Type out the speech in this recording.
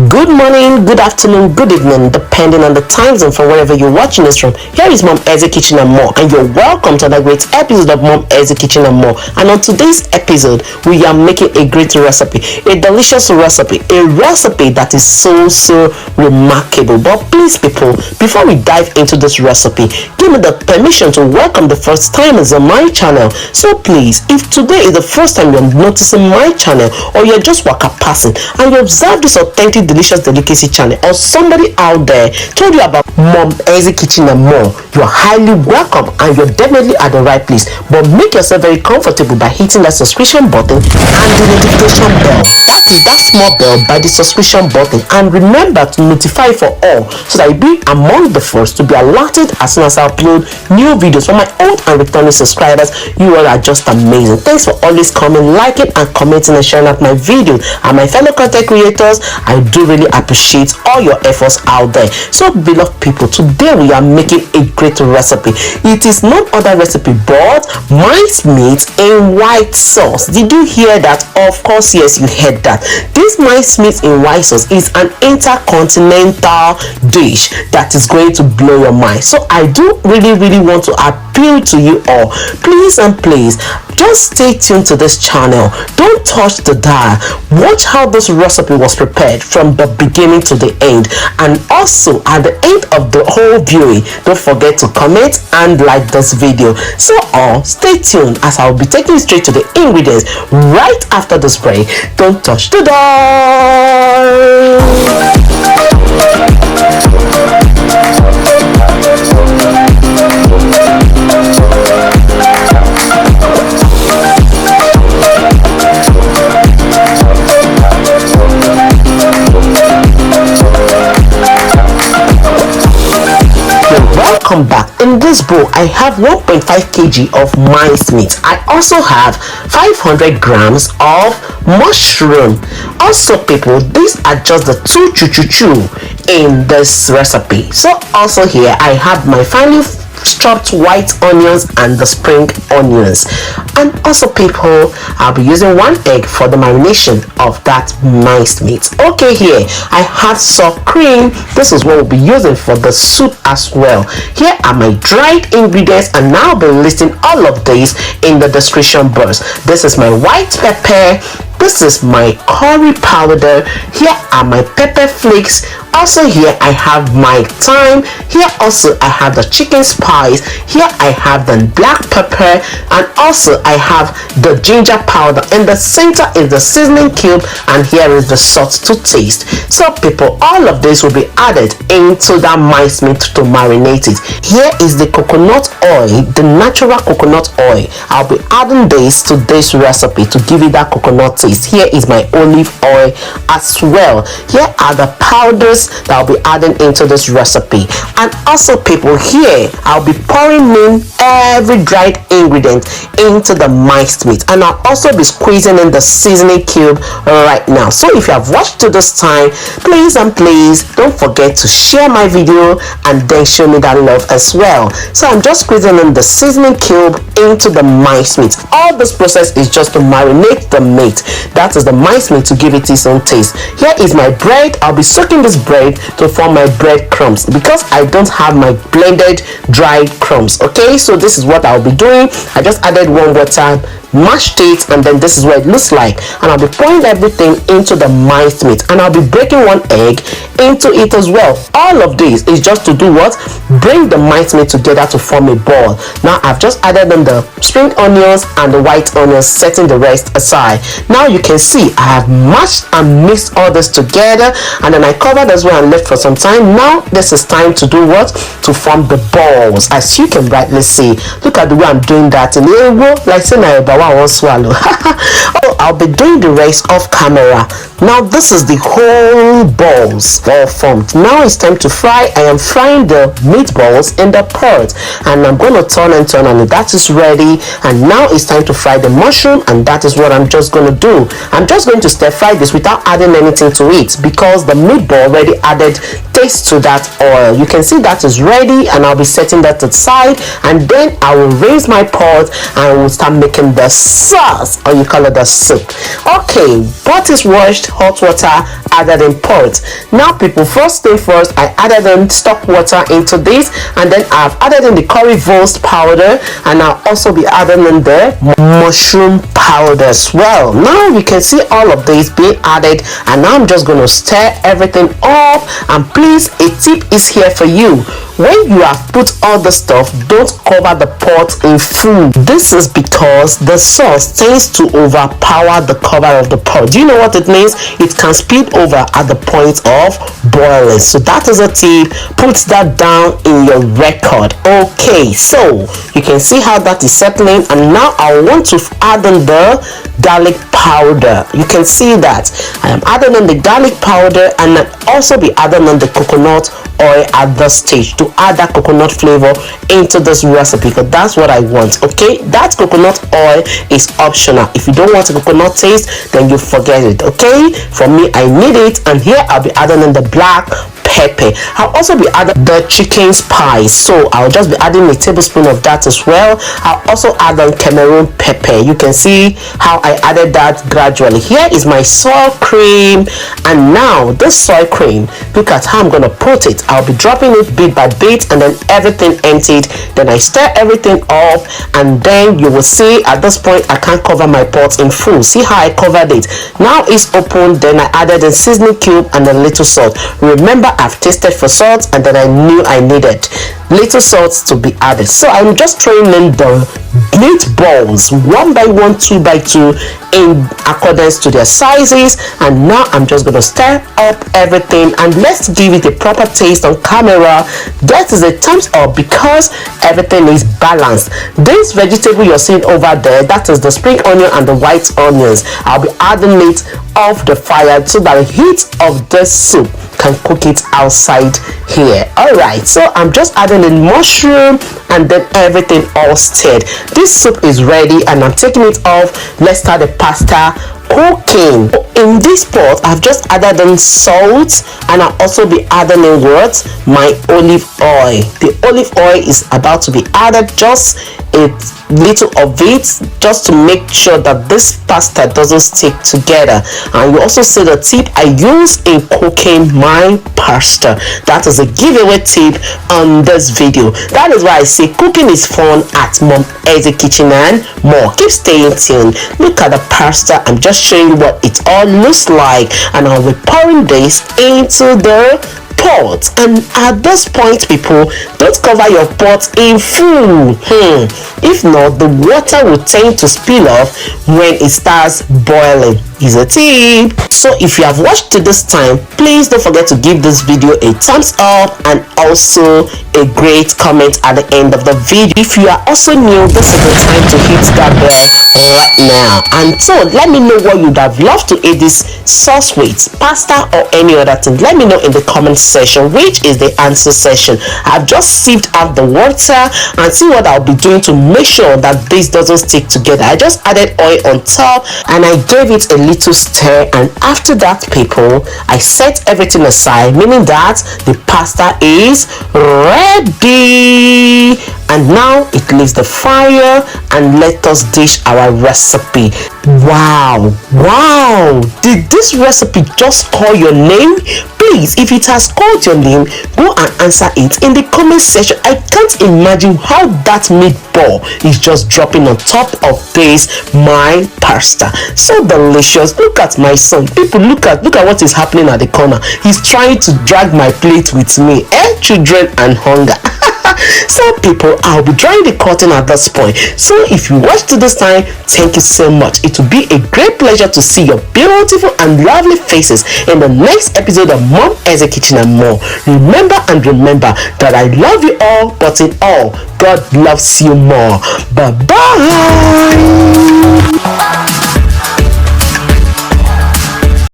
Good morning, good afternoon, good evening, depending on the time zone from wherever you're watching this from. Here is Mom Essy Kitchen and More, and you're welcome to another great episode of Mom Essy Kitchen and More. And on today's episode, we are making a great recipe, a delicious recipe, a recipe that is so remarkable. But please, people, before we dive into this recipe, give me the permission to welcome the first timers on my channel. So please, if today is the first time you're noticing my channel, or you're just waka passing and you observe this authentic delicious delicacy channel, or somebody out there told you about Mom Essy Kitchen and More, you are highly welcome and you're definitely at the right place. But make yourself very comfortable by hitting that subscription button and the notification bell. That is that small bell by the subscription button, and remember to notify for all so that you'll be among the first to be alerted as soon as I upload new videos. For my old and returning subscribers, you all are just amazing. Thanks for always coming, liking and commenting and sharing out my videos. And my fellow content creators, I do really appreciate all your efforts out there. So beloved people, today we are making a great recipe. It is no other recipe but minced meat in white sauce. Did you hear that? Of course, yes, you heard that. This minced meat in white sauce is an intercontinental dish that is going to blow your mind. So I do really want to appeal to you all. Please and please, just stay tuned to this channel. Don't touch the dial. Watch how this recipe was prepared from the beginning to the end, and also at the end of the whole viewing, don't forget to comment and like this video. So stay tuned as I will be taking you straight to the ingredients right after this break. Don't touch the dial. Welcome back. In this bowl, I have 1.5 kg of minced meat. I also have 500 grams of mushroom. Also, people, these are just the two chu in this recipe. So also here I have my finely chopped white onions and the spring onions. And also, people, I'll be using 1 egg for the marination of that minced meat. Okay, here I have soft cream. This is what we'll be using for the soup as well. Here are my dried ingredients, and now I'll be listing all of these in the description box. This is my white pepper. This is my curry powder. Here are my pepper flakes. Also here I have my thyme. Here also I have the chicken spice. Here I have the black pepper, and also I have the ginger powder. In the center is the seasoning cube, and here is the salt to taste. So people, all of this will be added into that minced meat to marinate it. Here is the coconut oil, the natural coconut oil. I'll be adding this to this recipe to give it that coconut taste. Here is my olive oil as well. Here are the powders that I'll be adding into this recipe. And also, people, here I'll be pouring in every dried ingredient into the minced meat, and I'll also be squeezing in the seasoning cube right now. So if you have watched to this time, please and please don't forget to share my video and then show me that love as well. So I'm just squeezing in the seasoning cube into the minced meat. All this process is just to marinate the meat. That is the minced meat, to give it its own taste. Here is my bread. I'll be soaking this bread to form my bread crumbs because I don't have my blended dried crumbs. Okay, so this is what I'll be doing. I just added warm water, mashed it, and then this is what it looks like. And I'll be pouring everything into the minced meat, and I'll be breaking 1 egg into it as well. All of this is just to do what? Bring the minced meat together to form a ball. Now I've just added in the spring onions and the white onions, setting the rest aside. Now you can see I have mashed and mixed all this together, and then I covered as well and left for some time. Now this is time to do what? To form the balls. As you can rightly see, look at the way I'm doing that in the like saying I won't swallow. Oh, I'll be doing the rest off camera. Now this is the whole balls all formed. Now it's time to fry. I am frying the meatballs in the pot, and I'm going to turn and that is ready. And now it's time to fry the mushroom, and that is what I'm just going to do. I'm just going to stir fry this without adding anything to it because the meatball already added taste to that oil. You can see that is ready, and I'll be setting that aside, and then I will raise my pot and we'll start making the sauce, or you call it the soup. Okay, pot is washed, hot water added in pot. Now people, first thing first, I added in stock water into this, and then I've added in the curry roast powder, and I'll also be adding in the mushroom powder as well. Now you can see all of this being added, and now I'm just going to stir everything up. And please, a tip is here for you. When you have put all the stuff, don't cover the pot in full. This is because the sauce tends to overpower the cover of the pot. Do you know what it means? It can spill over at the point of boiling. So that is a tip. Put that down in your record. Okay, so you can see how that is settling, and now I want to add in the garlic powder. You can see that I am adding in the garlic powder, and I'll also be adding in the coconut oil at this stage to add that coconut flavor into this recipe, because that's what I want. Okay, that coconut oil is optional. If you don't want a coconut taste, then you forget it. Okay, for me, I need it, and here I'll be adding in the black pepper. I'll also be adding the chicken spice, so I'll just be adding a tablespoon of that as well. I'll also add on Cameroon pepper. You can see how I added that gradually. Here is my soy cream, and now this soy cream, look at how I'm gonna put it. I'll be dropping it bit by bit, and then everything emptied. Then I stir everything up, and then you will see at this point I can't cover my pot in full. See how I covered it? Now it's open. Then I added a seasoning cube and a little salt. Remember, I've tasted for salt, and then I knew I needed little salt to be added. So I'm just throwing in the meatballs 1 by 1, 2 by 2 in accordance to their sizes, and now I'm just going to stir up everything, and let's give it a proper taste on camera. That is a thumbs up because everything is balanced. This vegetable you're seeing over there, that is the spring onion and the white onions. I'll be adding it off the fire so that the heat of this soup can cook it outside here. All right, so I'm just adding in mushroom, and then everything all stirred. This soup is ready, and I'm taking it off. Let's start the pasta cooking. In this pot, I've just added in salt, and I'll also be adding in what? My olive oil. The olive oil is about to be added, just a little of it, just to make sure that this pasta doesn't stick together. And you also see the tip I use in cooking my pasta. That is a giveaway tip on this video. That is why I say cooking is fun at Mom Essy Kitchen and more. Keep staying tuned. Look at the pasta. I'm just showing you what it all looks like, and I'll be pouring this into the pot. And at this point, people, don't cover your pot in full. If not, the water will tend to spill off when it starts boiling. Is a tip. So if you have watched to this time, please don't forget to give this video a thumbs up, and also a great comment at the end of the video. If you are also new, this is the time to hit that bell right now. And so let me know what you'd have loved to eat this sauce with, pasta or any other thing. Let me know in the comment section, which is the answer section. I've just sieved out the water and see what I'll be doing to make sure that this doesn't stick together. I just added oil on top, and I gave it a little stir, and after that, people, I set everything aside, meaning that the pasta is ready. And now it leaves the fire, and let us dish our recipe. Wow, did this recipe just call your name? Please, if it has called your name, go and answer it in the comment section. I can't imagine how that meatball is just dropping on top of this my pasta. So delicious. Look at my son. People, look at what is happening at the corner. He's trying to drag my plate with me. Children and hunger. So people, I'll be drawing the curtain at this point. So if you watched to this time, thank you so much. It will be a great pleasure to see your beautiful and lovely faces in the next episode of Mom Essy Kitchen and more. Remember that I love you all, but in all, God loves you more. Bye bye.